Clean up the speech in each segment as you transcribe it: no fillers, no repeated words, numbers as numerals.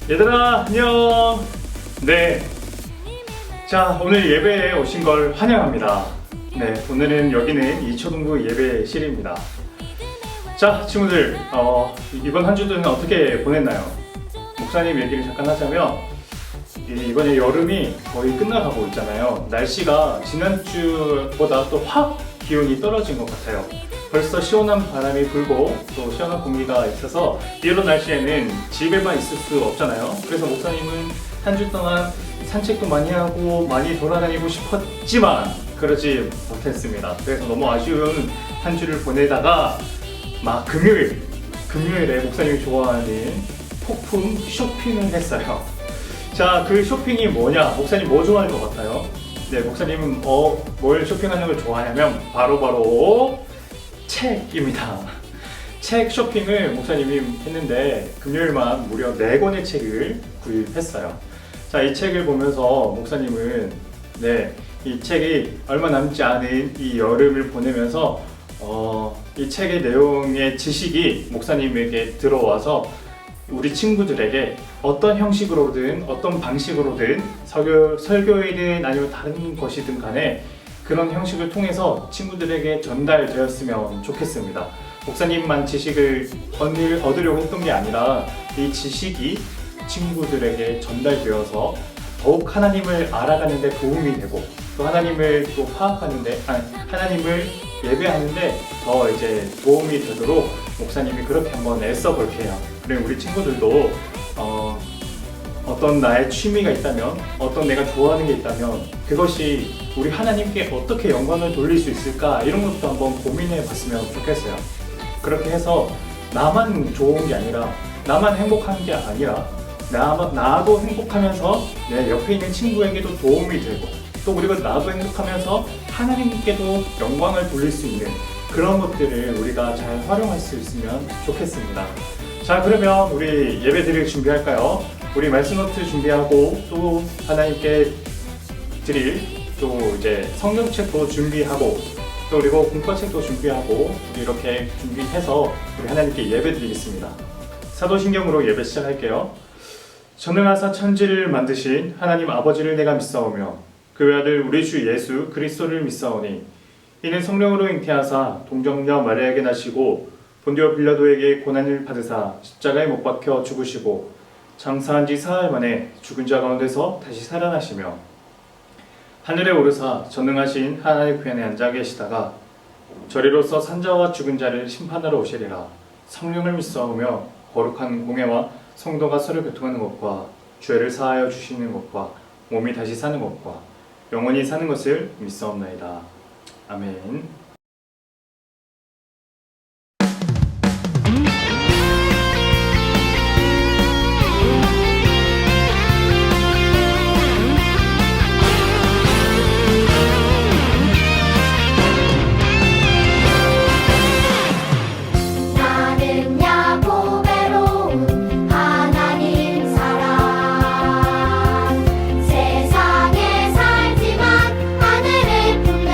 얘들아 안녕. 네, 자 오늘 예배에 오신 걸 환영합니다. 네, 오늘은 여기는 이초동부 예배실입니다. 자 친구들, 이번 한 주는 어떻게 보냈나요? 목사님 얘기를 잠깐 하자면 이번에 여름이 거의 끝나가고 있잖아요. 날씨가 지난주보다 또 확 기온이 떨어진 것 같아요. 벌써 시원한 바람이 불고 또 시원한 공기가 있어서 이런 날씨에는 집에만 있을 수 없잖아요. 그래서 목사님은 한 주 동안 산책도 많이 하고 많이 돌아다니고 싶었지만 그러지 못했습니다. 그래서 너무 아쉬운 한 주를 보내다가 막 금요일에 목사님이 좋아하는 폭풍 쇼핑을 했어요. 자, 그 쇼핑이 뭐냐? 목사님 뭐 좋아할 것 같아요? 네, 목사님은 뭘 쇼핑하는 걸 좋아하냐면 바로 책입니다. 책 쇼핑을 목사님이 했는데 금요일만 무려 4권의 책을 구입했어요. 자, 이 책을 보면서 목사님은 이 책이 얼마 남지 않은 이 여름을 보내면서 이 책의 내용의 지식이 목사님에게 들어와서 우리 친구들에게 어떤 형식으로든 어떤 방식으로든 설교이든 아니면 다른 것이든 간에 그런 형식을 통해서 친구들에게 전달되었으면 좋겠습니다. 목사님만 지식을 얻으려고 했던 게 아니라 이 지식이 친구들에게 전달되어서 더욱 하나님을 알아가는 데 도움이 되고 또 하나님을 또 파악하는데 하나님을 예배하는데 더 이제 도움이 되도록 목사님이 그렇게 한번 애써 볼게요. 그리고 우리 친구들도 어떤 나의 취미가 있다면 어떤 내가 좋아하는 게 있다면 그것이 우리 하나님께 어떻게 영광을 돌릴 수 있을까 이런 것도 한번 고민해 봤으면 좋겠어요. 그렇게 해서 나만 좋은 게 아니라 나만 행복한 게 아니라 나도 행복하면서 내 옆에 있는 친구에게도 도움이 되고 또 그리고 나도 행복하면서 하나님께도 영광을 돌릴 수 있는 그런 것들을 우리가 잘 활용할 수 있으면 좋겠습니다. 자, 그러면 우리 예배 드릴 준비할까요? 우리 말씀노트 준비하고 또 하나님께 드릴 또 이제 성경책도 준비하고 또 그리고 공과책도 준비하고 우리 이렇게 준비해서 우리 하나님께 예배 드리겠습니다. 사도신경으로 예배 시작할게요. 전능하사 천지를 만드신 하나님 아버지를 내가 믿사오며 그 외아들 우리 주 예수 그리스도를 믿사오니 이는 성령으로 잉태하사 동정녀 마리아에게 나시고 본디오 빌라도에게 고난을 받으사 십자가에 못 박혀 죽으시고 장사한 지 사흘 만에 죽은 자 가운데서 다시 살아나시며 하늘에 오르사 전능하신 하나님의 편에 앉아 계시다가 저리로서 산자와 죽은 자를 심판하러 오시리라. 성령을 믿사오며 거룩한 공예와 성도가 서로 교통하는 것과 죄를 사하여 주시는 것과 몸이 다시 사는 것과 영원히 사는 것을 믿사옵나이다. 아멘. 세상에 살지만 하늘을 품네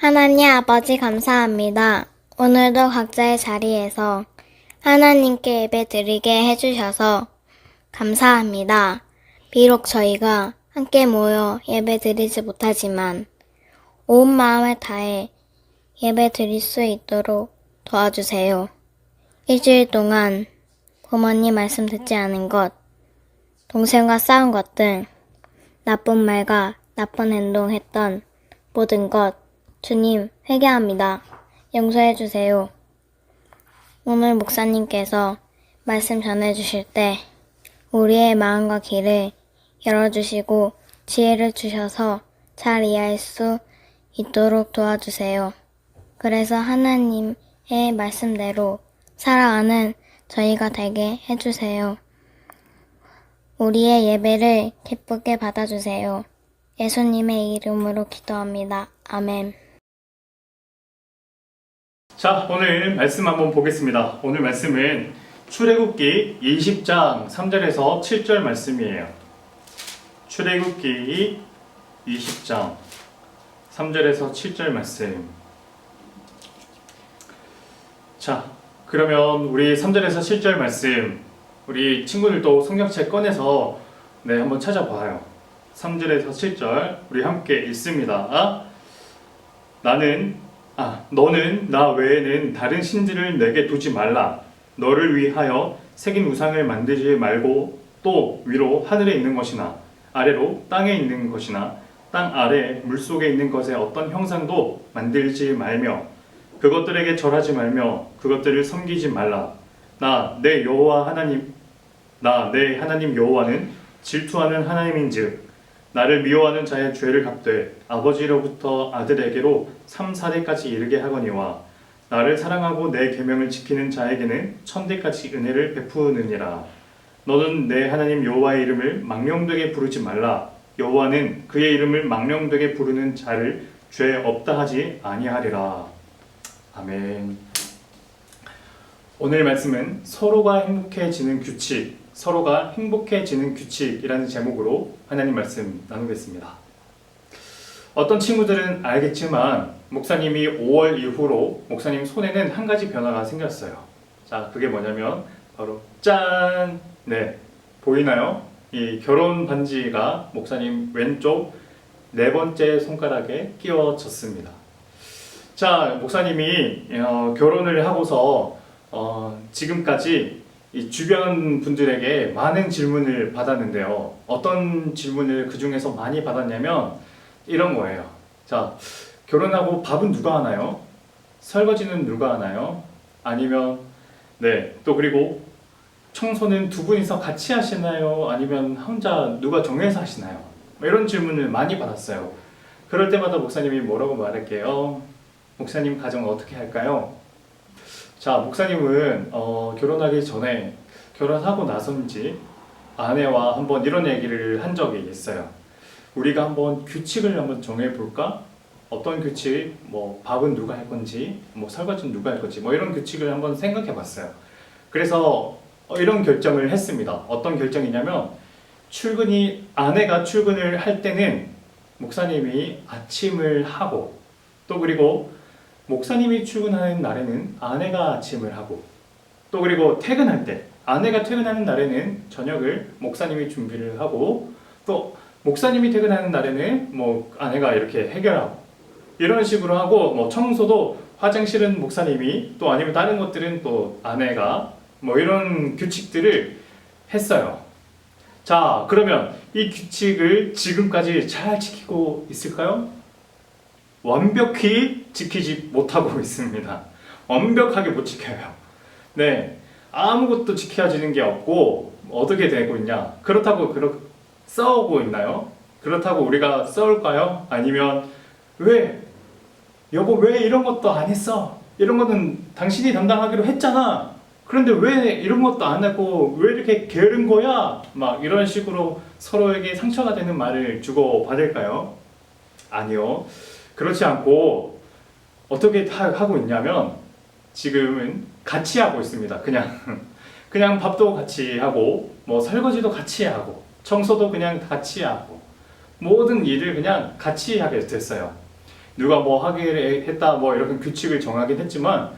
하나님 아버지 감사합니다. 오늘도 각자의 자리에서 하나님께 예배 드리게 해주셔서 감사합니다. 비록 저희가 함께 모여 예배 드리지 못하지만 온 마음을 다해 예배 드릴 수 있도록 도와주세요. 일주일 동안 부모님 말씀 듣지 않은 것, 동생과 싸운 것 등 나쁜 말과 나쁜 행동했던 모든 것 주님 회개합니다. 용서해 주세요. 오늘 목사님께서 말씀 전해주실 때 우리의 마음과 귀를 열어주시고 지혜를 주셔서 잘 이해할 수 있도록 도와주세요. 그래서 하나님의 말씀대로 살아가는 저희가 되게 해주세요. 우리의 예배를 기쁘게 받아주세요. 예수님의 이름으로 기도합니다. 아멘. 자, 오늘 말씀 한번 보겠습니다. 오늘 말씀은 출애굽기 20장 3절에서 7절 말씀이에요. 출애굽기 20장 3절에서 7절 말씀. 자, 그러면 우리 3절에서 7절 말씀, 우리 친구들도 성경책 꺼내서 한번 찾아봐요. 3절에서 7절 우리 함께 읽습니다. 너는 나 외에는 다른 신들을 내게 두지 말라. 너를 위하여 새긴 우상을 만들지 말고 또 위로 하늘에 있는 것이나 아래로 땅에 있는 것이나 땅 아래 물속에 있는 것의 어떤 형상도 만들지 말며 그것들에게 절하지 말며 그것들을 섬기지 말라. 나 내 하나님 여호와는 질투하는 하나님인즉 나를 미워하는 자의 죄를 갚되 아버지로부터 아들에게로 3-4대까지 이르게 하거니와 나를 사랑하고 내 계명을 지키는 자에게는 1000대까지 은혜를 베푸느니라. 너는 내 하나님 여호와의 이름을 망령되게 부르지 말라. 여호와는 그의 이름을 망령되게 부르는 자를 죄 없다 하지 아니하리라. 아멘. 오늘 말씀은 서로가 행복해지는 규칙이라는 제목으로 하나님 말씀 나누겠습니다. 어떤 친구들은 알겠지만 목사님이 5월 이후로 목사님 손에는 한 가지 변화가 생겼어요. 자, 그게 뭐냐면 바로 짠! 네, 보이나요? 이 결혼 반지가 목사님 왼쪽 4번째 손가락에 끼워졌습니다. 자, 목사님이 결혼을 하고서 지금까지 이 주변 분들에게 많은 질문을 받았는데요. 어떤 질문을 그 중에서 많이 받았냐면 이런 거예요. 자, 결혼하고 밥은 누가 하나요? 설거지는 누가 하나요? 아니면 또 그리고 청소는 두 분이서 같이 하시나요? 아니면 혼자 누가 정해서 하시나요? 이런 질문을 많이 받았어요. 그럴 때마다 목사님이 뭐라고 말할게요? 목사님 가정 어떻게 할까요? 자, 목사님은 결혼하기 전에 결혼하고 나선지 아내와 한번 이런 얘기를 한 적이 있어요. 우리가 한번 규칙을 한번 정해볼까? 어떤 규칙? 밥은 누가 할 건지, 설거지는 누가 할 건지, 이런 규칙을 한번 생각해 봤어요. 그래서 이런 결정을 했습니다. 어떤 결정이냐면 아내가 출근을 할 때는 목사님이 아침을 하고 또 그리고 목사님이 출근하는 날에는 아내가 아침을 하고 또 그리고 퇴근할 때 아내가 퇴근하는 날에는 저녁을 목사님이 준비를 하고 또 목사님이 퇴근하는 날에는 아내가 이렇게 해결하고 이런 식으로 하고 청소도 화장실은 목사님이 또 아니면 다른 것들은 또 아내가 이런 규칙들을 했어요. 자, 그러면 이 규칙을 지금까지 잘 지키고 있을까요? 완벽히 지키지 못하고 있습니다. 완벽하게 못 지켜요. 네, 아무것도 지켜지는 게 없고 어떻게 되고 있냐? 그렇다고 싸우고 있나요? 그렇다고 우리가 싸울까요? 아니면 여보 왜 이런 것도 안 했어? 이런 거는 당신이 담당하기로 했잖아. 그런데 왜 이런 것도 안 하고 왜 이렇게 게으른 거야? 이런 식으로 서로에게 상처가 되는 말을 주고받을까요? 아니요. 그렇지 않고 어떻게 하고 있냐면 지금은 같이 하고 있습니다. 그냥 밥도 같이 하고 설거지도 같이 하고 청소도 그냥 같이 하고 모든 일을 그냥 같이 하게 됐어요. 누가 뭐 하기를 했다 뭐 이런 규칙을 정하긴 했지만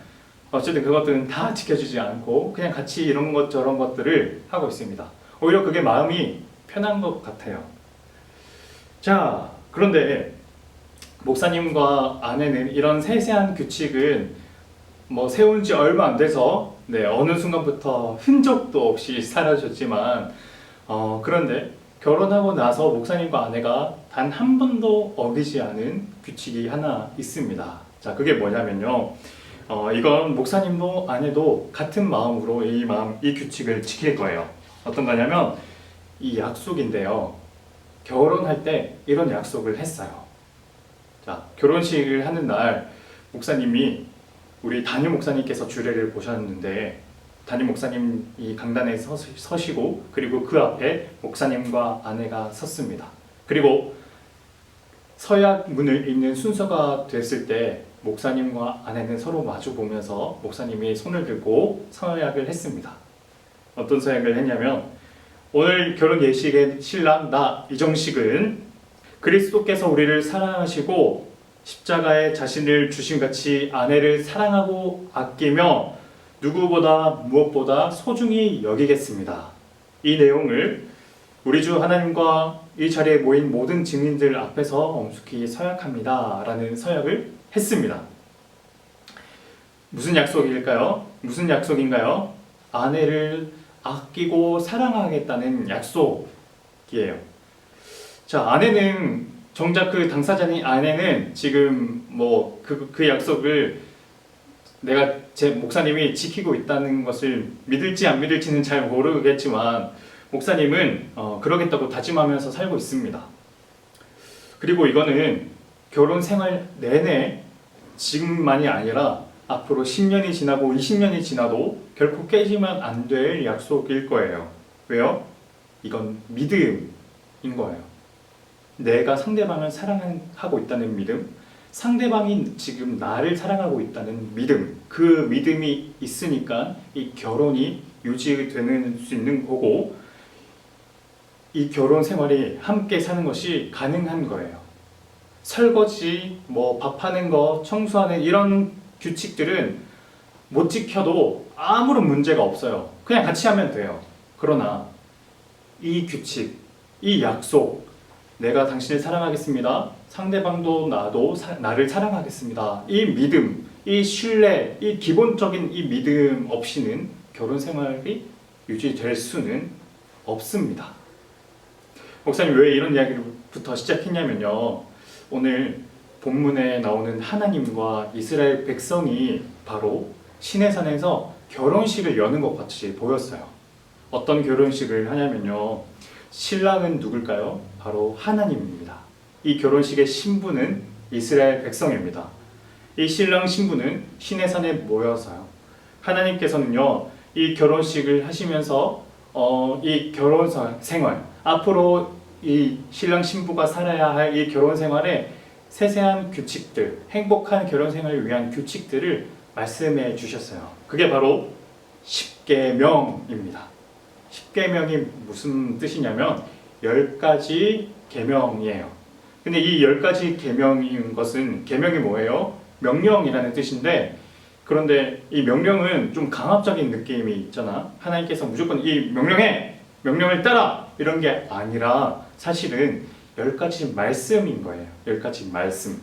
어쨌든 그것들은 다 지켜주지 않고 그냥 같이 이런 것 저런 것들을 하고 있습니다. 오히려 그게 마음이 편한 것 같아요. 자, 그런데 목사님과 아내는 이런 세세한 규칙은 뭐 세운 지 얼마 안 돼서 어느 순간부터 흔적도 없이 사라졌지만 그런데 결혼하고 나서 목사님과 아내가 단 한 번도 어기지 않은 규칙이 하나 있습니다. 자, 그게 뭐냐면요. 이건 목사님도 아내도 같은 마음으로 이 규칙을 지킬 거예요. 어떤 거냐면 이 약속인데요. 결혼할 때 이런 약속을 했어요. 자, 결혼식을 하는 날 목사님이 우리 담임 목사님께서 주례를 보셨는데 담임 목사님이 강단에 서시고 그리고 그 앞에 목사님과 아내가 섰습니다. 그리고 서약 문을 읽는 순서가 됐을 때 목사님과 아내는 서로 마주 보면서 목사님이 손을 들고 서약을 했습니다. 어떤 서약을 했냐면 오늘 결혼 예식의 신랑 나 이정식은 그리스도께서 우리를 사랑하시고 십자가에 자신을 주심같이 아내를 사랑하고 아끼며 누구보다 무엇보다 소중히 여기겠습니다. 이 내용을 우리 주 하나님과 이 자리에 모인 모든 증인들 앞에서 엄숙히 서약합니다. 라는 서약을 했습니다. 무슨 약속일까요? 무슨 약속인가요? 아내를 아끼고 사랑하겠다는 약속이에요. 자, 아내는 정작 그 당사자인 아내는 지금 뭐 그 약속을 내가 제 목사님이 지키고 있다는 것을 믿을지 안 믿을지는 잘 모르겠지만 목사님은 그러겠다고 다짐하면서 살고 있습니다. 그리고 이거는 결혼 생활 내내 지금만이 아니라 앞으로 10년이 지나고 20년이 지나도 결코 깨지면 안 될 약속일 거예요. 왜요? 이건 믿음인 거예요. 내가 상대방을 사랑하고 있다는 믿음, 상대방이 지금 나를 사랑하고 있다는 믿음, 그 믿음이 있으니까 이 결혼이 유지되는 수 있는 거고 이 결혼 생활이 함께 사는 것이 가능한 거예요. 설거지, 뭐 밥하는 거, 청소하는 이런 규칙들은 못 지켜도 아무런 문제가 없어요. 그냥 같이 하면 돼요. 그러나 이 규칙, 이 약속, 내가 당신을 사랑하겠습니다. 상대방도 나도 나를 사랑하겠습니다. 이 믿음, 이 신뢰, 이 기본적인 이 믿음 없이는 결혼 생활이 유지될 수는 없습니다. 목사님 왜 이런 이야기부터 시작했냐면요. 오늘 본문에 나오는 하나님과 이스라엘 백성이 바로 시내산에서 결혼식을 여는 것 같이 보였어요. 어떤 결혼식을 하냐면요. 신랑은 누굴까요? 바로 하나님입니다. 이 결혼식의 신부는 이스라엘 백성입니다. 이 신랑 신부는 시내산에 모여서요. 하나님께서는요. 이 결혼식을 하시면서 이 결혼 생활 앞으로 이 신랑 신부가 살아야 할 이 결혼 생활에 세세한 규칙들, 행복한 결혼 생활을 위한 규칙들을 말씀해 주셨어요. 그게 바로 십계명입니다. 십계명이 무슨 뜻이냐면 10가지 계명이에요. 근데 이 10가지 계명인 것은 계명이 뭐예요? 명령이라는 뜻인데 그런데 이 명령은 좀 강압적인 느낌이 있잖아. 하나님께서 무조건 이 명령을 따라 이런 게 아니라 사실은 10가지 말씀인 거예요. 10가지 말씀.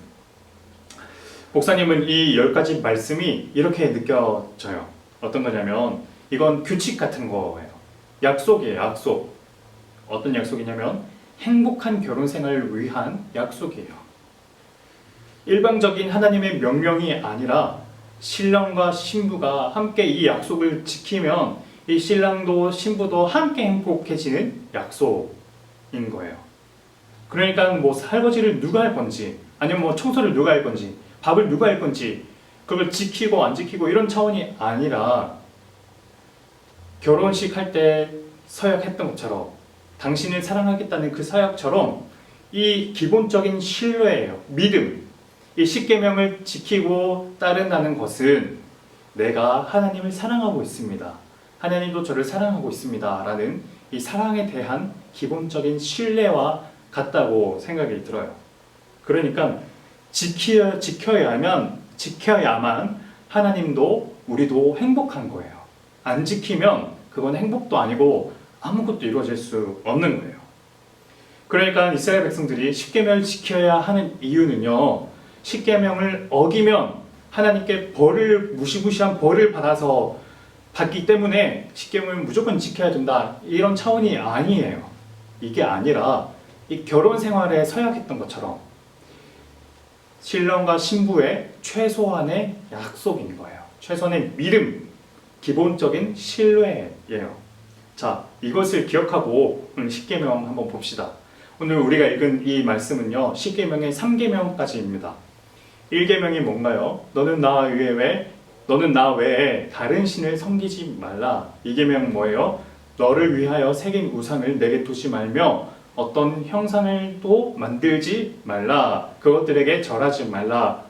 목사님은 이 10가지 말씀이 이렇게 느껴져요. 어떤 거냐면 이건 규칙 같은 거예요. 약속이에요. 약속. 어떤 약속이냐면 행복한 결혼 생활을 위한 약속이에요. 일방적인 하나님의 명령이 아니라 신랑과 신부가 함께 이 약속을 지키면 이 신랑도 신부도 함께 행복해지는 약속인 거예요. 그러니까 뭐 설거지를 누가 할 건지 아니면 뭐 청소를 누가 할 건지 밥을 누가 할 건지 그걸 지키고 안 지키고 이런 차원이 아니라 결혼식 할 때 서약했던 것처럼 당신을 사랑하겠다는 그 서약처럼 이 기본적인 신뢰예요. 믿음. 이 십계명을 지키고 따른다는 것은 내가 하나님을 사랑하고 있습니다. 하나님도 저를 사랑하고 있습니다. 라는 이 사랑에 대한 기본적인 신뢰와 같다고 생각이 들어요. 그러니까 지켜야만 하나님도 우리도 행복한 거예요. 안 지키면 그건 행복도 아니고 아무것도 이루어질 수 없는 거예요. 그러니까 이스라엘 백성들이 십계명을 지켜야 하는 이유는요, 십계명을 어기면 하나님께 무시무시한 벌을 받기 때문에 십계명을 무조건 지켜야 된다, 이런 차원이 아니에요. 이게 아니라 이 결혼 생활에 서약했던 것처럼 신랑과 신부의 최소한의 약속인 거예요. 최소한의 믿음, 기본적인 신뢰예요. 자, 이것을 기억하고 오늘 십계명 한번 봅시다. 오늘 우리가 읽은 이 말씀은요, 십계명의 3계명까지입니다. 1계명이 뭔가요? 너는 나 외에 다른 신을 섬기지 말라. 2계명 뭐예요? 너를 위하여 새긴 우상을 내게 두지 말며 어떤 형상을 또 만들지 말라. 그것들에게 절하지 말라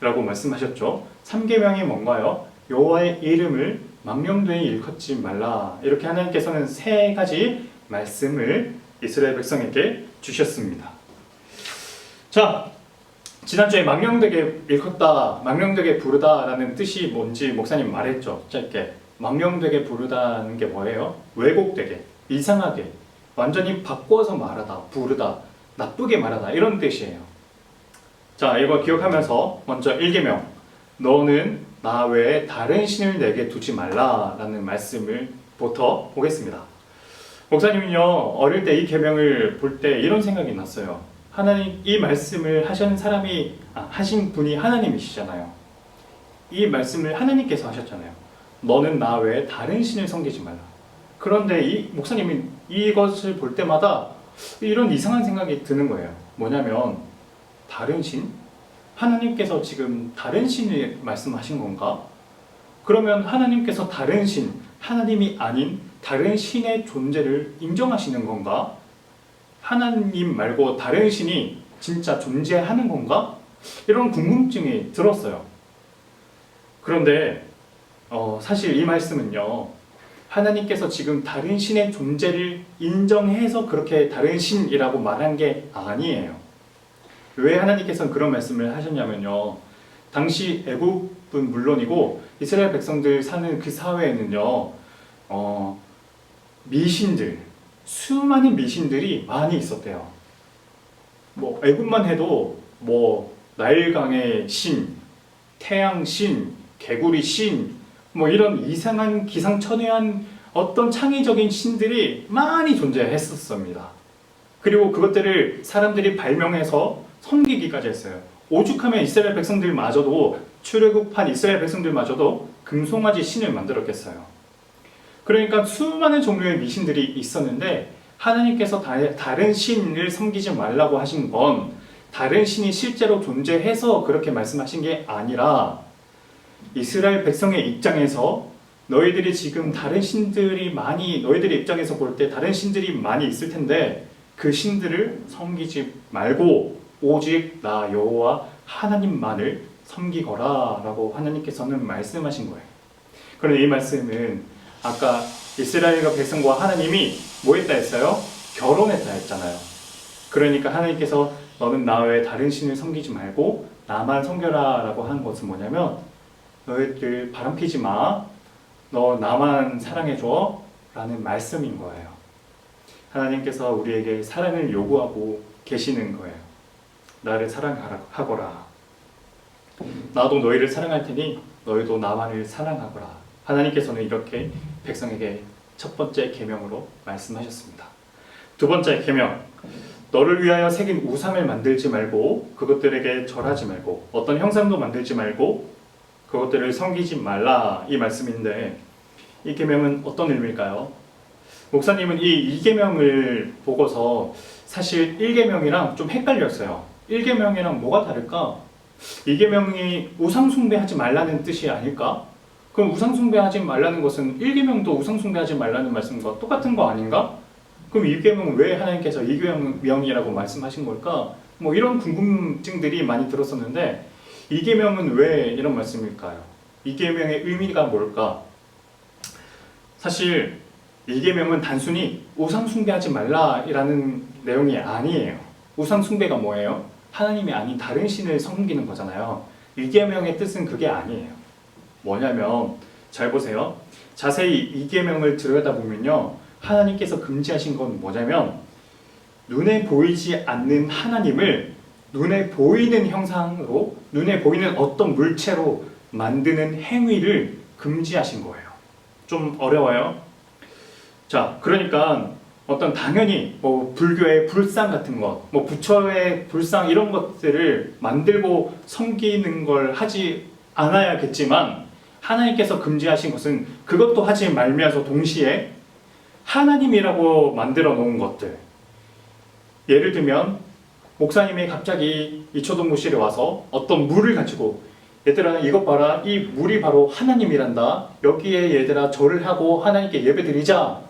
라고 말씀하셨죠. 3계명이 뭔가요? 여호와의 이름을 망령되이 일컫지 말라. 이렇게 하나님께서는 3가지 말씀을 이스라엘 백성에게 주셨습니다. 자, 지난주에 망령되게 일컫다, 망령되게 부르다 라는 뜻이 뭔지 목사님 말했죠. 짧게. 망령되게 부르다는 게 뭐예요? 왜곡되게, 이상하게, 완전히 바꿔서 말하다, 부르다, 나쁘게 말하다, 이런 뜻이에요. 자, 이거 기억하면서 먼저 1계명, 너는 나 외에 다른 신을 내게 두지 말라 라는 말씀을부터 보겠습니다. 목사님은요, 어릴 때 이 계명을 볼 때 이런 생각이 났어요. 하나님, 이 말씀을 하신 분이 하나님이시잖아요. 이 말씀을 하나님께서 하셨잖아요. 너는 나 외에 다른 신을 섬기지 말라. 그런데 이 목사님이 이것을 볼 때마다 이런 이상한 생각이 드는 거예요. 뭐냐면, 다른 신? 하나님께서 지금 다른 신을 말씀하신 건가? 그러면 하나님께서 다른 신, 하나님이 아닌 다른 신의 존재를 인정하시는 건가? 하나님 말고 다른 신이 진짜 존재하는 건가? 이런 궁금증이 들었어요. 그런데 사실 이 말씀은요, 하나님께서 지금 다른 신의 존재를 인정해서 그렇게 다른 신이라고 말한 게 아니에요. 왜 하나님께서는 그런 말씀을 하셨냐면요, 당시 애굽은 물론이고 이스라엘 백성들 사는 그 사회에는요, 수많은 미신들이 많이 있었대요. 뭐 애굽만 해도 나일강의 신, 태양 신, 개구리 신, 이런 이상한 기상천외한 어떤 창의적인 신들이 많이 존재했었습니다. 그리고 그것들을 사람들이 발명해서 섬기기까지 했어요. 오죽하면 이스라엘 백성들마저도, 출애굽한 이스라엘 백성들마저도 금송아지 신을 만들었겠어요. 그러니까 수많은 종류의 미신들이 있었는데 하나님께서 다른 신을 섬기지 말라고 하신 건 다른 신이 실제로 존재해서 그렇게 말씀하신 게 아니라, 이스라엘 백성의 입장에서 너희들이 지금 너희들의 입장에서 볼 때 다른 신들이 많이 있을 텐데 그 신들을 섬기지 말고 오직 나 여호와 하나님만을 섬기거라 라고 하나님께서는 말씀하신 거예요. 그런데 이 말씀은 아까 이스라엘과 백성과 하나님이 뭐 했다 했어요? 결혼했다 했잖아요. 그러니까 하나님께서 너는 나 외에 다른 신을 섬기지 말고 나만 섬겨라 라고 한 것은 뭐냐면, 너희들 바람피지 마, 너 나만 사랑해줘 라는 말씀인 거예요. 하나님께서 우리에게 사랑을 요구하고 계시는 거예요. 나를 사랑하거라. 나도 너희를 사랑할 테니 너희도 나만을 사랑하거라. 하나님께서는 이렇게 백성에게 첫 번째 계명으로 말씀하셨습니다. 두 번째 계명, 너를 위하여 새긴 우상을 만들지 말고 그것들에게 절하지 말고 어떤 형상도 만들지 말고 그것들을 섬기지 말라, 이 말씀인데, 이 계명은 어떤 의미일까요? 목사님은 이 2계명을 보고서 사실 1계명이랑 좀 헷갈렸어요. 1계명이랑 뭐가 다를까? 2계명이 우상숭배하지 말라는 뜻이 아닐까? 그럼 우상숭배하지 말라는 것은 1계명도 우상숭배하지 말라는 말씀과 똑같은 거 아닌가? 그럼 2계명은 왜 하나님께서 2계명이라고 말씀하신 걸까? 이런 궁금증들이 많이 들었었는데, 2계명은 왜 이런 말씀일까요? 2계명의 의미가 뭘까? 사실 2계명은 단순히 우상 숭배하지 말라라는 내용이 아니에요. 우상 숭배가 뭐예요? 하나님이 아닌 다른 신을 섬기는 거잖아요. 이계명의 뜻은 그게 아니에요. 뭐냐면 잘 보세요. 자세히 이계명을 들여다보면요. 하나님께서 금지하신 건 뭐냐면 눈에 보이지 않는 하나님을 눈에 보이는 형상으로, 눈에 보이는 어떤 물체로 만드는 행위를 금지하신 거예요. 좀 어려워요? 자, 그러니까 어떤 당연히 뭐 불교의 불상 같은 것, 뭐 부처의 불상 이런 것들을 만들고 섬기는 걸 하지 않아야겠지만 하나님께서 금지하신 것은 그것도 하지 말면서 동시에 하나님이라고 만들어 놓은 것들, 예를 들면 목사님이 갑자기 이초동무실에 와서 어떤 물을 가지고 얘들아 이것 봐라, 이 물이 바로 하나님이란다, 여기에 얘들아 절을 하고 하나님께 예배드리자,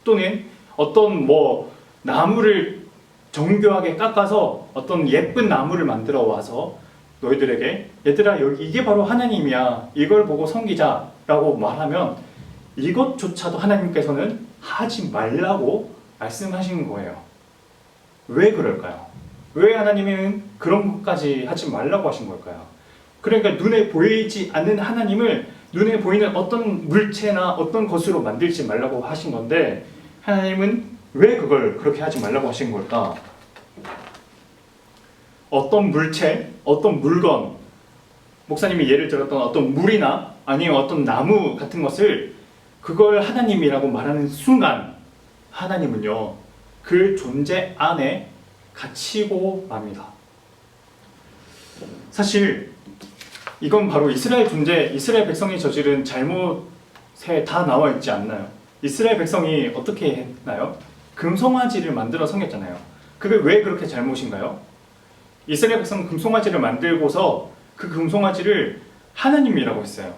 또는 어떤 뭐 나무를 정교하게 깎아서 어떤 예쁜 나무를 만들어 와서 너희들에게 얘들아 여기 이게 바로 하나님이야, 이걸 보고 섬기자 라고 말하면 이것조차도 하나님께서는 하지 말라고 말씀하신 거예요. 왜 그럴까요? 왜 하나님은 그런 것까지 하지 말라고 하신 걸까요? 그러니까 눈에 보이지 않는 하나님을 눈에 보이는 어떤 물체나 어떤 것으로 만들지 말라고 하신 건데 하나님은 왜 그걸 그렇게 하지 말라고 하신 걸까? 어떤 물체, 어떤 물건, 목사님이 예를 들었던 어떤 물이나 아니면 어떤 나무 같은 것을 그걸 하나님이라고 말하는 순간 하나님은요 그 존재 안에 갇히고 맙니다. 사실 이건 바로 이스라엘 존재, 이스라엘 백성이 저지른 잘못에 다 나와 있지 않나요? 이스라엘 백성이 어떻게 했나요? 금송아지를 만들어 섬겼잖아요. 그게 왜 그렇게 잘못인가요? 이스라엘 백성은 금송아지를 만들고서 그 금송아지를 하나님이라고 했어요.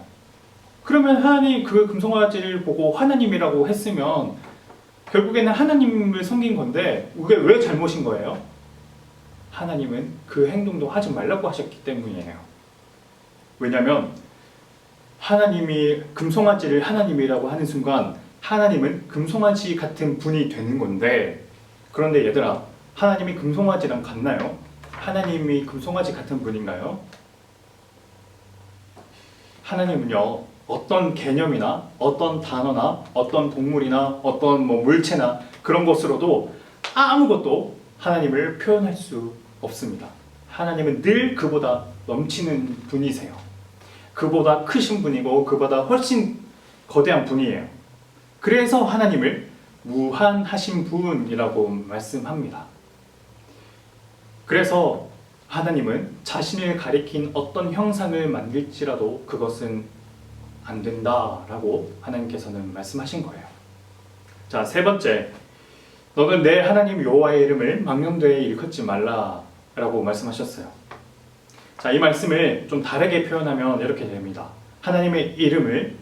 그러면 하나님 그 금송아지를 보고 하나님이라고 했으면 결국에는 하나님을 섬긴 건데 그게 왜 잘못인 거예요? 하나님은 그 행동도 하지 말라고 하셨기 때문이에요. 왜냐하면 하나님이 금송아지를 하나님이라고 하는 순간 하나님은 금송아지 같은 분이 되는 건데, 그런데 얘들아 하나님이 금송아지랑 같나요? 하나님이 금송아지 같은 분인가요? 하나님은요 어떤 개념이나 어떤 단어나 어떤 동물이나 어떤 뭐 물체나 그런 것으로도 아무것도 하나님을 표현할 수 없습니다. 하나님은 늘 그보다 넘치는 분이세요. 그보다 크신 분이고 그보다 훨씬 거대한 분이에요. 그래서 하나님을 무한하신 분이라고 말씀합니다. 그래서 하나님은 자신을 가리킨 어떤 형상을 만들지라도 그것은 안 된다라고 하나님께서는 말씀하신 거예요. 자, 세 번째, 너는 내 하나님 여호와의 이름을 망령되이 일컫지 말라라고 말씀하셨어요. 자, 이 말씀을 좀 다르게 표현하면 이렇게 됩니다. 하나님의 이름을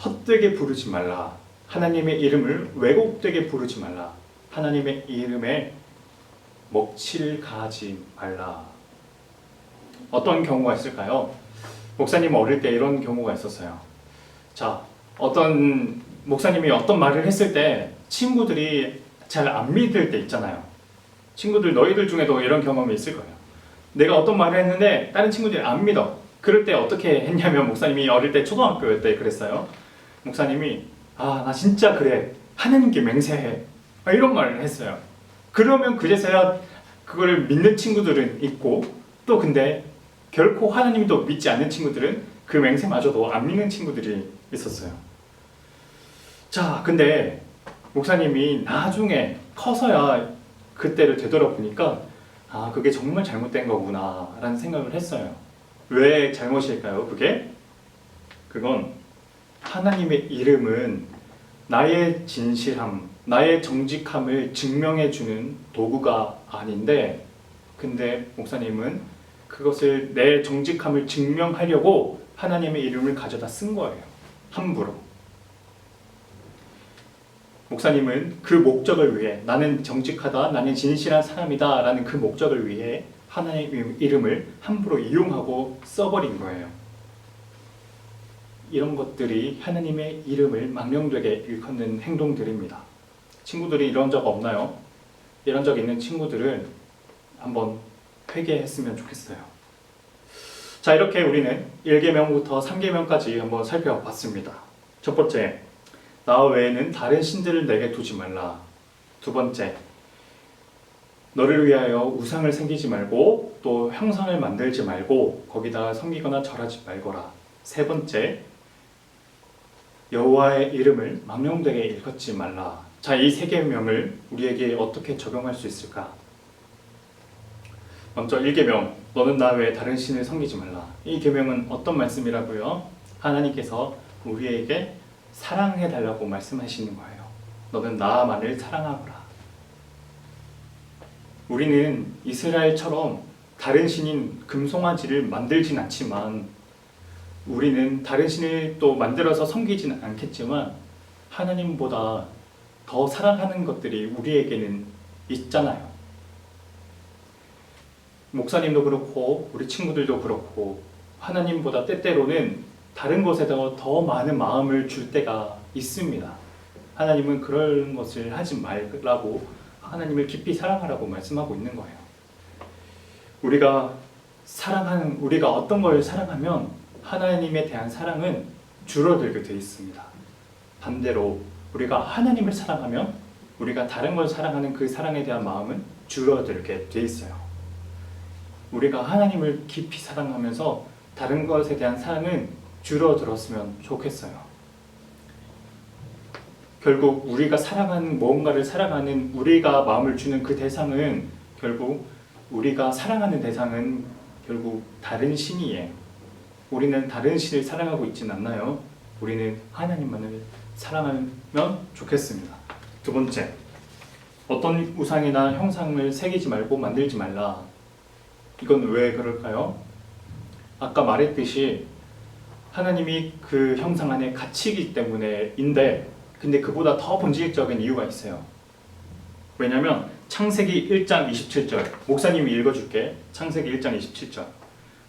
헛되게 부르지 말라. 하나님의 이름을 왜곡되게 부르지 말라. 하나님의 이름에 먹칠 가하지 말라. 어떤 경우가 있을까요? 목사님 어릴 때 이런 경우가 있었어요. 자, 어떤 목사님이 어떤 말을 했을 때 친구들이 잘 안 믿을 때 있잖아요. 친구들 너희들 중에도 이런 경험이 있을 거예요. 내가 어떤 말을 했는데 다른 친구들이 안 믿어. 그럴 때 어떻게 했냐면 목사님이 어릴 때 초등학교 때 그랬어요. 목사님이 나 진짜 그래. 하나님께 맹세해. 이런 말을 했어요. 그러면 그제서야 그걸 믿는 친구들은 있고 또 근데 결코 하나님도 믿지 않는 친구들은 그 맹세마저도 안 믿는 친구들이 있었어요. 자, 근데 목사님이 나중에 커서야 그때를 되돌아보니까 그게 정말 잘못된 거구나 라는 생각을 했어요. 왜 잘못일까요? 그건 하나님의 이름은 나의 진실함, 나의 정직함을 증명해주는 도구가 아닌데, 근데 목사님은 그것을 내 정직함을 증명하려고 하나님의 이름을 가져다 쓴 거예요. 함부로. 목사님은 그 목적을 위해 나는 정직하다, 나는 진실한 사람이다 라는 그 목적을 위해 하나님의 이름을 함부로 이용하고 써버린 거예요. 이런 것들이 하나님의 이름을 망령되게 일컫는 행동들입니다. 친구들이 이런 적 없나요? 이런 적 있는 친구들은 한번 회개했으면 좋겠어요. 자, 이렇게 우리는 1계명부터 3계명까지 한번 살펴봤습니다. 첫 번째, 나 외에는 다른 신들을 내게 두지 말라. 두 번째, 너를 위하여 우상을 섬기지 말고 또 형상을 만들지 말고 거기다 섬기거나 절하지 말거라. 세 번째, 여호와의 이름을 망령되게 일컫지 말라. 자, 이 세 계명을 우리에게 어떻게 적용할 수 있을까? 먼저 1계명, 너는 나 외에 다른 신을 섬기지 말라. 이 계명은 어떤 말씀이라고요? 하나님께서 우리에게 사랑해달라고 말씀하시는 거예요. 너는 나만을 사랑하거라. 우리는 이스라엘처럼 다른 신인 금송아지를 만들진 않지만 우리는 다른 신을 또 만들어서 섬기지는 않겠지만 하나님보다 더 사랑하는 것들이 우리에게는 있잖아요. 목사님도 그렇고 우리 친구들도 그렇고 하나님보다 때때로는 다른 것에다가 더 많은 마음을 줄 때가 있습니다. 하나님은 그런 것을 하지 말라고 하나님을 깊이 사랑하라고 말씀하고 있는 거예요. 우리가 어떤 걸 사랑하면 하나님에 대한 사랑은 줄어들게 되어 있습니다. 반대로 우리가 하나님을 사랑하면 우리가 다른 걸 사랑하는 그 사랑에 대한 마음은 줄어들게 되어 있어요. 우리가 하나님을 깊이 사랑하면서 다른 것에 대한 사랑은 줄어들었으면 좋겠어요. 결국 우리가 사랑하는 무언가를 사랑하는 우리가 마음을 주는 그 대상은 결국 우리가 사랑하는 대상은 결국 다른 신이에요. 우리는 다른 신을 사랑하고 있진 않나요? 우리는 하나님만을 사랑하면 좋겠습니다. 두 번째, 어떤 우상이나 형상을 새기지 말고 만들지 말라. 이건 왜 그럴까요? 아까 말했듯이 하나님이 그 형상 안에 갇히기 때문에인데 근데 그보다 더 본질적인 이유가 있어요. 왜냐하면 창세기 1장 27절 목사님이 읽어줄게. 창세기 1장 27절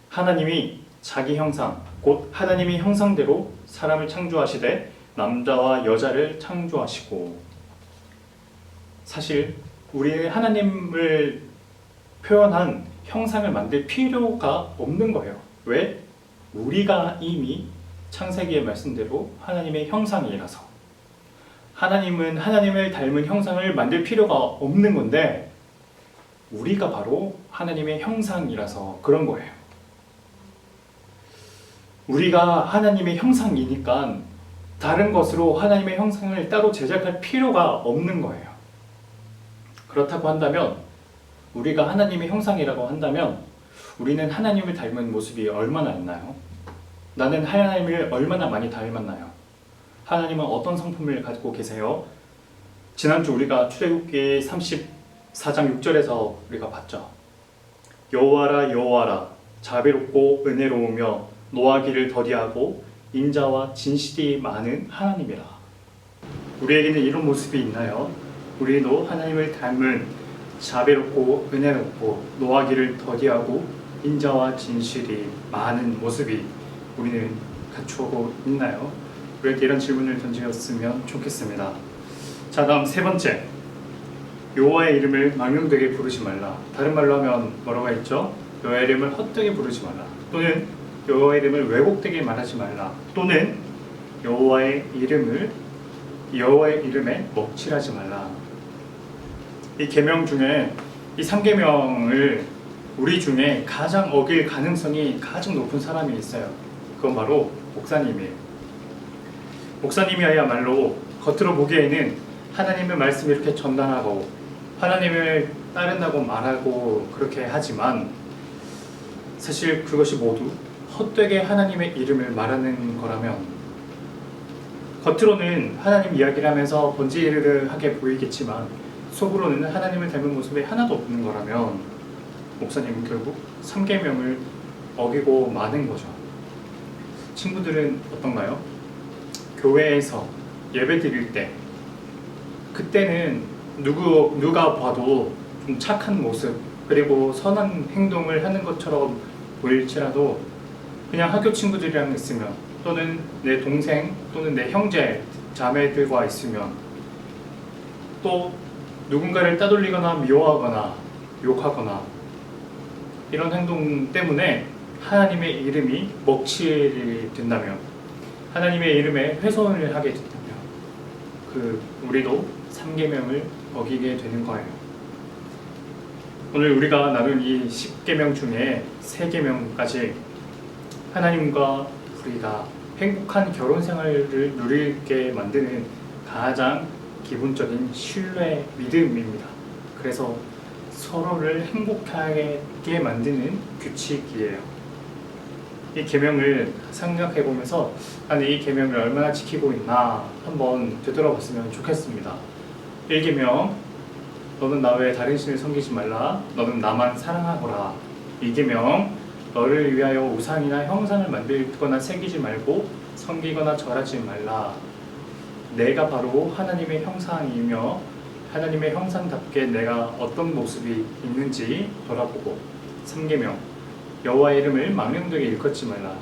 하나님이 자기 형상 곧 하나님의 형상대로 사람을 창조하시되 남자와 여자를 창조하시고 사실 우리는 하나님을 표현한 형상을 만들 필요가 없는 거예요. 왜? 우리가 이미 창세기의 말씀대로 하나님의 형상이라서 하나님은 하나님을 닮은 형상을 만들 필요가 없는 건데 우리가 바로 하나님의 형상이라서 그런 거예요. 우리가 하나님의 형상이니까 다른 것으로 하나님의 형상을 따로 제작할 필요가 없는 거예요. 그렇다고 한다면 우리가 하나님의 형상이라고 한다면 우리는 하나님을 닮은 모습이 얼마나 있나요? 나는 하나님을 얼마나 많이 닮았나요? 하나님은 어떤 성품을 가지고 계세요? 지난주 우리가 출애굽기 34장 6절에서 우리가 봤죠. 여호와라 여호와라 자비롭고 은혜로우며 노하기를 더디하고 인자와 진실이 많은 하나님이라. 우리에게는 이런 모습이 있나요? 우리도 하나님을 닮은 자비롭고 은혜롭고 노하기를 더디하고 인자와 진실이 많은 모습이 우리는 갖추고 있나요? 우리에게 이런 질문을 던지었으면 좋겠습니다. 자, 다음 세 번째, 여호와의 이름을 망령되게 부르지 말라. 다른 말로 하면 뭐라고 했죠? 여호와의 이름을 헛되게 부르지 말라. 또는 여호와의 이름을 왜곡되게 말하지 말라. 또는 여호와의 이름에 먹칠하지 말라. 이 계명 중에 이 3계명을 우리 중에 가장 어길 가능성이 가장 높은 사람이 있어요. 그건 바로 목사님이에요. 목사님이야말로 겉으로 보기에는 하나님의 말씀을 이렇게 전달하고 하나님을 따른다고 말하고 그렇게 하지만 사실 그것이 모두 헛되게 하나님의 이름을 말하는 거라면 겉으로는 하나님 이야기를 하면서 번지르르하게 보이겠지만 속으로는 하나님을 닮은 모습이 하나도 없는 거라면 목사님은 결국 3계명을 어기고 마는 거죠. 친구들은 어떤가요? 교회에서 예배 드릴 때 그때는 누가 봐도 좀 착한 모습 그리고 선한 행동을 하는 것처럼 보일지라도 그냥 학교 친구들이랑 있으면 또는 내 동생 또는 내 형제 자매들과 있으면 또 누군가를 따돌리거나 미워하거나 욕하거나 이런 행동 때문에 하나님의 이름이 먹칠이 된다면, 하나님의 이름에 훼손을 하게 된다면 우리도 3계명을 어기게 되는 거예요. 오늘 우리가 나눈 이 10계명 중에 3계명까지 하나님과 우리가 행복한 결혼 생활을 누리게 만드는 가장 기본적인 신뢰, 믿음입니다. 그래서 서로를 행복하게 만드는 규칙이에요. 이 계명을 생각해 보면서 나는 이 계명을 얼마나 지키고 있나 한번 되돌아봤으면 좋겠습니다. 1계명, 너는 나 외에 다른 신을 섬기지 말라. 너는 나만 사랑하거라. 2계명, 너를 위하여 우상이나 형상을 만들거나 새기지 말고 섬기거나 절하지 말라. 내가 바로 하나님의 형상이며 하나님의 형상답게 내가 어떤 모습이 있는지 돌아보고. 3계명, 여호와의 이름을 망령되게 일컫지 말라.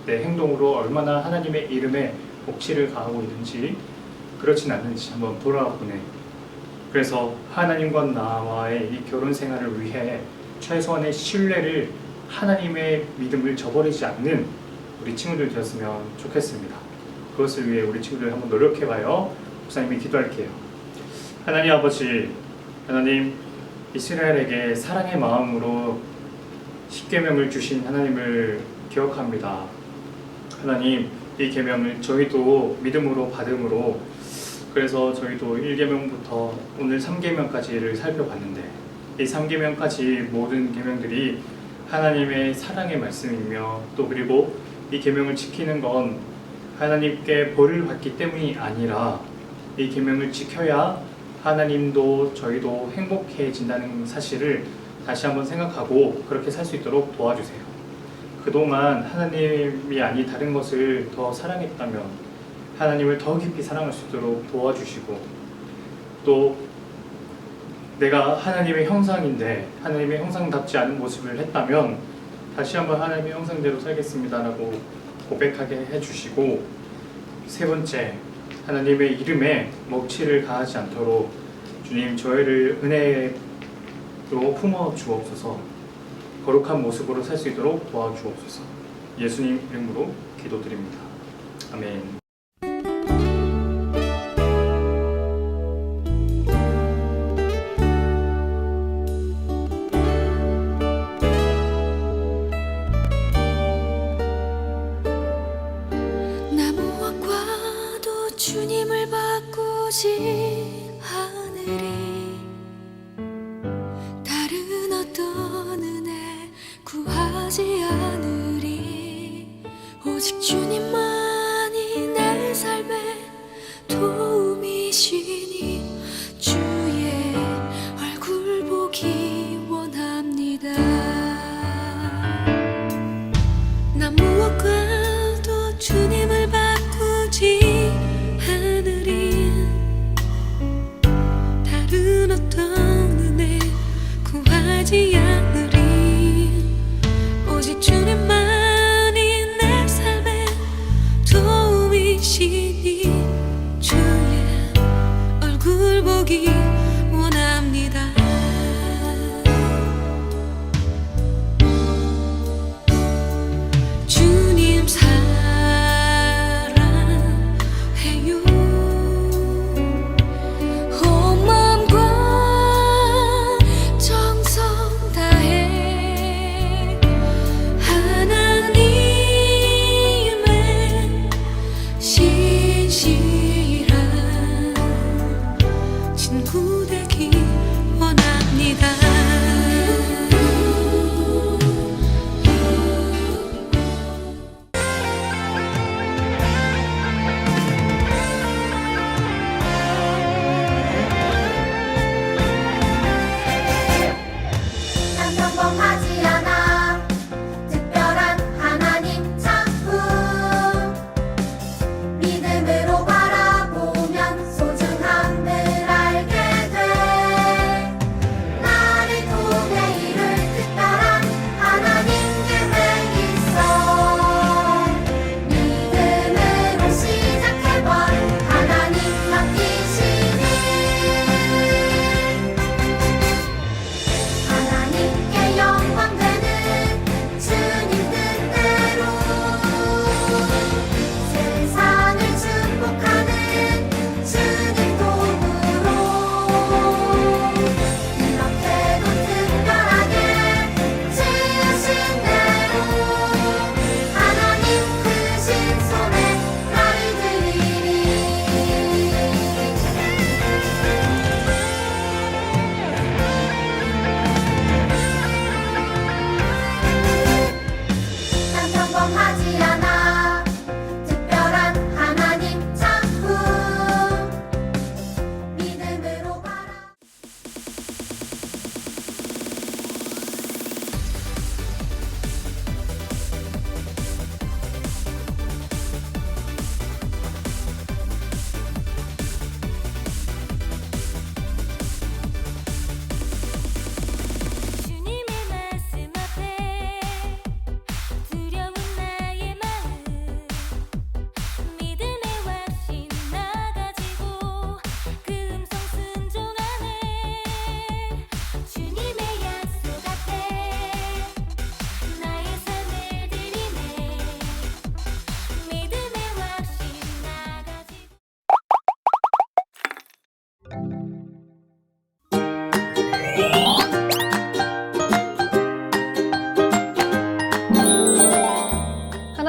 내 행동으로 얼마나 하나님의 이름에 복치를 가하고 있는지, 그렇진 않는지 한번 돌아보네. 그래서 하나님과 나와의 이 결혼 생활을 위해 최소한의 신뢰를, 하나님의 믿음을 저버리지 않는 우리 친구들 되었으면 좋겠습니다. 그것을 위해 우리 친구들 한번 노력해봐요. 목사님이 기도할게요. 하나님 아버지, 하나님, 이스라엘에게 사랑의 마음으로 10계명을 주신 하나님을 기억합니다. 하나님, 이 계명을 저희도 믿음으로 받음으로, 그래서 저희도 1계명부터 오늘 3계명까지를 살펴봤는데, 이 3계명까지 모든 계명들이 하나님의 사랑의 말씀이며, 또 그리고 이 계명을 지키는 건 하나님께 벌을 받기 때문이 아니라 이 계명을 지켜야 하나님도 저희도 행복해진다는 사실을 다시 한번 생각하고 그렇게 살 수 있도록 도와주세요. 그동안 하나님이 아닌 다른 것을 더 사랑했다면 하나님을 더 깊이 사랑할 수 있도록 도와주시고, 또 내가 하나님의 형상인데 하나님의 형상답지 않은 모습을 했다면 다시 한번 하나님의 형상대로 살겠습니다라고 고백하게 해주시고, 3번째, 하나님의 이름에 먹칠을 가하지 않도록 주님 저희를 은혜로 품어 주옵소서. 거룩한 모습으로 살 수 있도록 도와주옵소서. 예수님 이름으로 기도드립니다. 아멘. 나 무엇과도 주님을 바꾸지 않으리. 다른 어떤 은혜 구하지 않으리. 오직 주님만이 내 삶의 도움이시니 주의 얼굴 보기 원합니다. 나 무엇과도 주님을 바꾸지 않으리. 다른 어떤 은혜 구하지 않으리. 오직 주님만이 내 삶의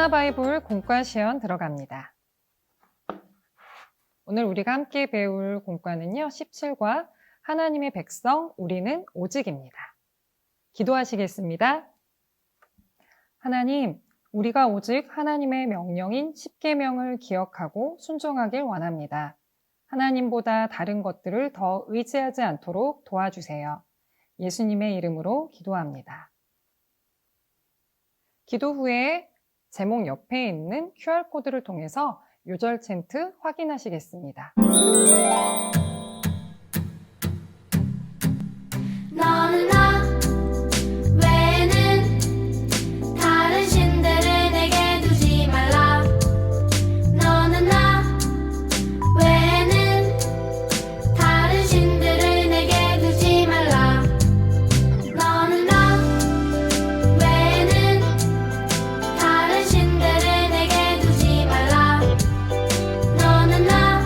하나바이블 공과 시연 들어갑니다. 오늘 우리가 함께 배울 공과는요, 17과 하나님의 백성, 우리는 오직입니다. 기도하시겠습니다. 하나님, 우리가 오직 하나님의 명령인 십계명을 기억하고 순종하길 원합니다. 하나님보다 다른 것들을 더 의지하지 않도록 도와주세요. 예수님의 이름으로 기도합니다. 기도 후에 제목 옆에 있는 QR코드를 통해서 요절 챈트 확인하시겠습니다. 너는 나 외에는 다른 신들을 내게 두지 말라. 너는 나 외에는 다른 신들을 내게 두지 말라. 너는 나 외에는 다른 신들을 내게 두지 말라. 너는 나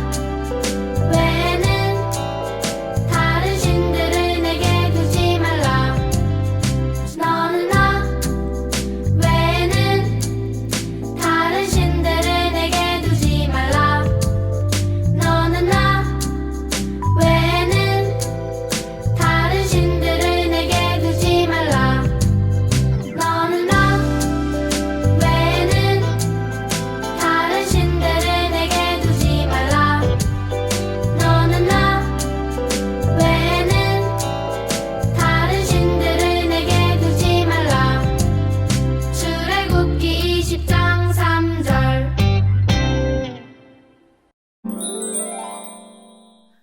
외에는 다른 신들을 내게 두지 말라. 너는 나 외에는 다른 신들을 내게 두지 말라. 너는 나 외에는 다른 신들을 내게 두지 말라. 너는 나 외에는 다른 신들을 내게 두지 말라. 너는 나 외에는 다른 신들을 내게 두지 말라. 출애굽기 20장 3절.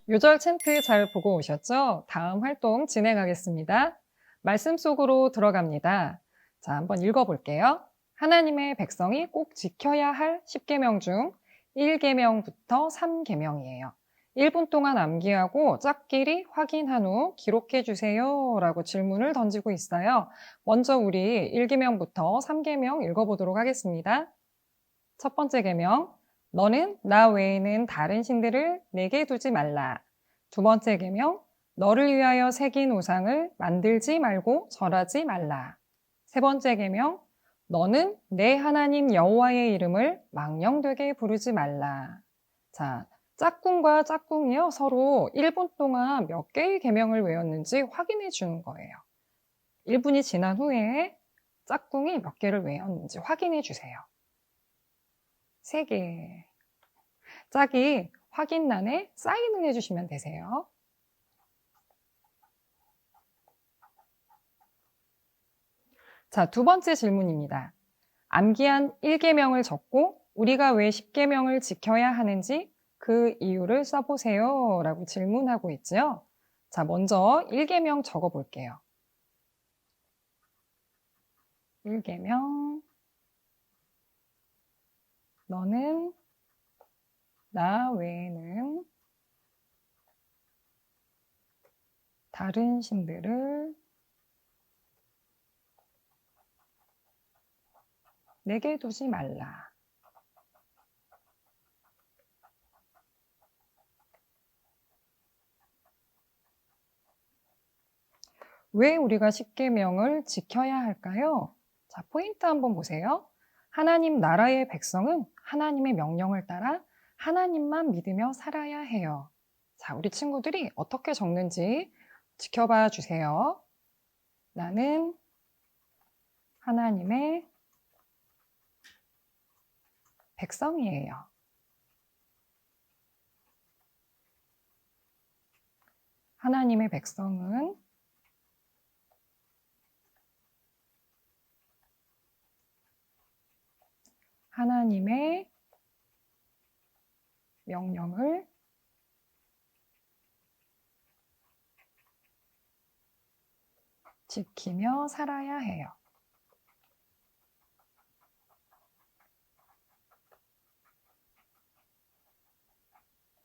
요절 챈트 잘 보고 오셨죠? 다음 활동 진행하겠습니다. 말씀 속으로 들어갑니다. 자, 한번 읽어볼게요. 하나님의 백성이 꼭 지켜야 할 10계명 중 1계명부터 3계명이에요. 1분 동안 암기하고 짝끼리 확인한 후 기록해 주세요 라고 질문을 던지고 있어요. 먼저 우리 1계명부터 3계명 읽어보도록 하겠습니다. 첫 번째 계명, 너는 나 외에는 다른 신들을 내게 두지 말라. 두 번째 계명, 너를 위하여 새긴 우상을 만들지 말고 절하지 말라. 세 번째 계명, 너는 내 하나님 여호와의 이름을 망령되게 부르지 말라. 자, 짝꿍과 짝꿍이요, 서로 1분 동안 몇 개의 계명을 외웠는지 확인해 주는 거예요. 1분이 지난 후에 짝꿍이 몇 개를 외웠는지 확인해 주세요. 3개. 짝이 확인란에 사인을 해주시면 되세요. 자, 두 번째 질문입니다. 암기한 1계명을 적고 우리가 왜 10계명을 지켜야 하는지 그 이유를 써보세요 라고 질문하고 있죠. 자, 먼저 1계명 적어볼게요. 1계명, 너는 나 외에는 다른 신들을 내게 두지 말라. 왜 우리가 10계명을 지켜야 할까요? 자, 포인트 한번 보세요. 하나님 나라의 백성은 하나님의 명령을 따라 하나님만 믿으며 살아야 해요. 자, 우리 친구들이 어떻게 적는지 지켜봐 주세요. 나는 하나님의 백성이에요. 하나님의 백성은 하나님의 명령을 지키며 살아야 해요.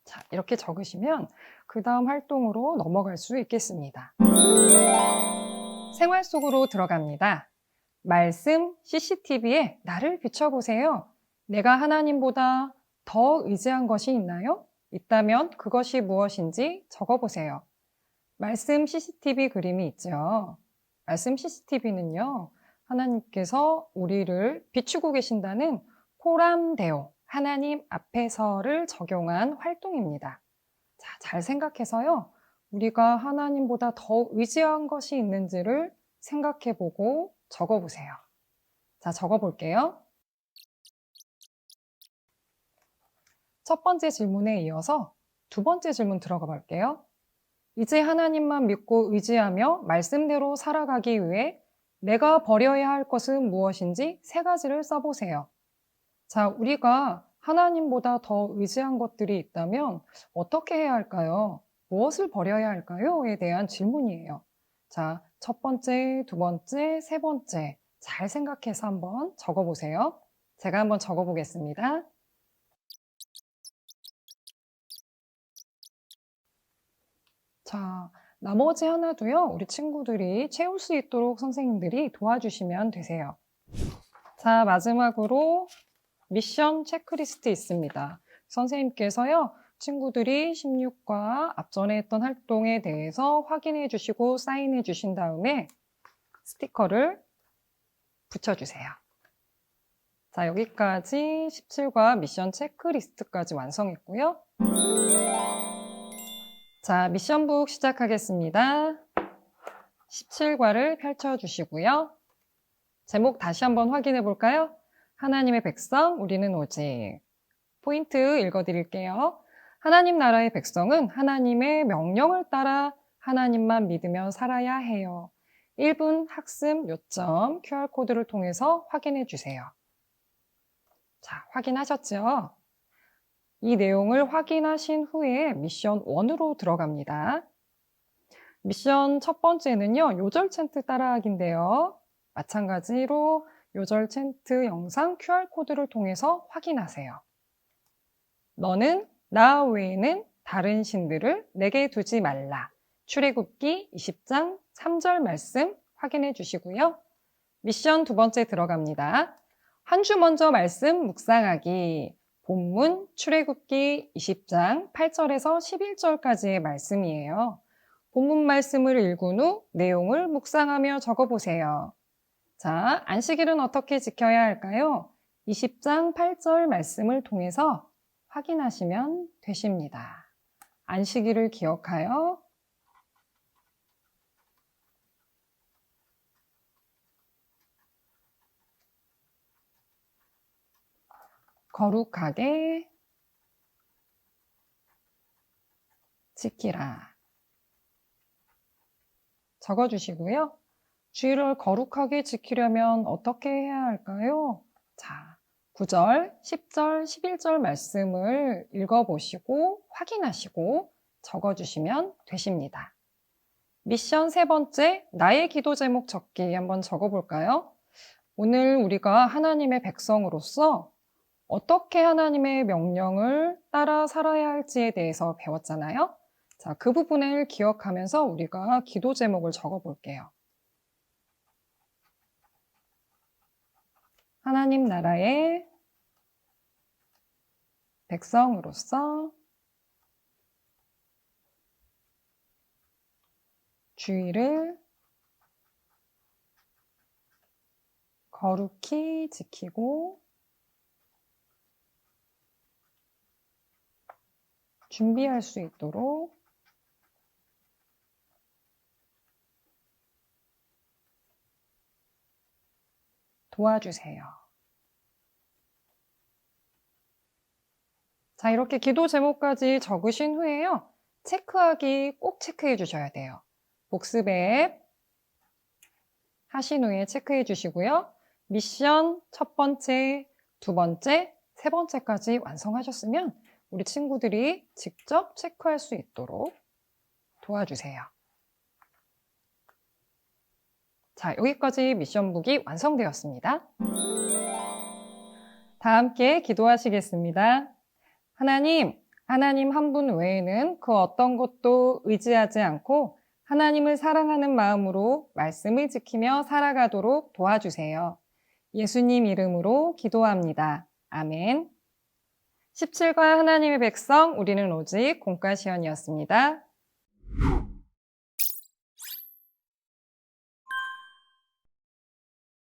자, 이렇게 적으시면 그 다음 활동으로 넘어갈 수 있겠습니다. 생활 속으로 들어갑니다. 말씀 CCTV에 나를 비춰보세요. 내가 하나님보다 더 의지한 것이 있나요? 있다면 그것이 무엇인지 적어보세요. 말씀 CCTV 그림이 있죠. 말씀 CCTV는요, 하나님께서 우리를 비추고 계신다는 코람데오, 하나님 앞에서를 적용한 활동입니다. 자, 잘 생각해서요. 우리가 하나님보다 더 의지한 것이 있는지를 생각해보고 적어보세요. 자, 적어볼게요. 첫 번째 질문에 이어서 두 번째 질문 들어가 볼게요. 이제 하나님만 믿고 의지하며 말씀대로 살아가기 위해 내가 버려야 할 것은 무엇인지 세 가지를 써보세요. 자, 우리가 하나님보다 더 의지한 것들이 있다면 어떻게 해야 할까요? 무엇을 버려야 할까요?에 대한 질문이에요. 자, 첫 번째, 두 번째, 세 번째 잘 생각해서 한번 적어보세요. 제가 한번 적어보겠습니다. 자, 나머지 하나도요, 우리 친구들이 채울 수 있도록 선생님들이 도와주시면 되세요. 자, 마지막으로 미션 체크리스트 있습니다. 선생님께서요, 친구들이 16과 앞전에 했던 활동에 대해서 확인해 주시고 사인해 주신 다음에 스티커를 붙여주세요. 자, 여기까지 17과 미션 체크리스트까지 완성했고요. 자, 미션북 시작하겠습니다. 17과를 펼쳐주시고요. 제목 다시 한번 확인해 볼까요? 하나님의 백성, 우리는 오직. 포인트 읽어드릴게요. 하나님 나라의 백성은 하나님의 명령을 따라 하나님만 믿으며 살아야 해요. 1분 학습 요점 QR코드를 통해서 확인해 주세요. 자, 확인하셨죠? 이 내용을 확인하신 후에 미션 1으로 들어갑니다. 미션 첫 번째는요, 요절 챈트 따라하기인데요. 마찬가지로 요절 챈트 영상 QR코드를 통해서 확인하세요. 너는 나 외에는 다른 신들을 내게 두지 말라. 출애굽기 20장 3절 말씀 확인해 주시고요. 미션 두 번째 들어갑니다. 한 주 먼저 말씀 묵상하기. 본문 출애굽기 20장 8절에서 11절까지의 말씀이에요. 본문 말씀을 읽은 후 내용을 묵상하며 적어보세요. 자, 안식일은 어떻게 지켜야 할까요? 20장 8절 말씀을 통해서 확인하시면 되십니다. 안식일을 기억하여 거룩하게 지키라. 적어주시고요. 주일을 거룩하게 지키려면 어떻게 해야 할까요? 자, 9절, 10절, 11절 말씀을 읽어보시고 확인하시고 적어주시면 되십니다. 미션 세 번째, 나의 기도 제목 적기 한번 적어볼까요? 오늘 우리가 하나님의 백성으로서 어떻게 하나님의 명령을 따라 살아야 할지에 대해서 배웠잖아요. 자, 그 부분을 기억하면서 우리가 기도 제목을 적어볼게요. 하나님 나라의 백성으로서 주의를 거룩히 지키고 준비할 수 있도록 도와주세요. 자, 이렇게 기도 제목까지 적으신 후에요. 체크하기 꼭 체크해 주셔야 돼요. 복습 앱 하신 후에 체크해 주시고요. 미션 첫 번째, 두 번째, 세 번째까지 완성하셨으면 우리 친구들이 직접 체크할 수 있도록 도와주세요. 자, 여기까지 미션북이 완성되었습니다. 다 함께 기도하시겠습니다. 하나님 한 분 외에는 그 어떤 것도 의지하지 않고 하나님을 사랑하는 마음으로 말씀을 지키며 살아가도록 도와주세요. 예수님 이름으로 기도합니다. 아멘. 17과 하나님의 백성, 우리는 오직 공과시연이었습니다.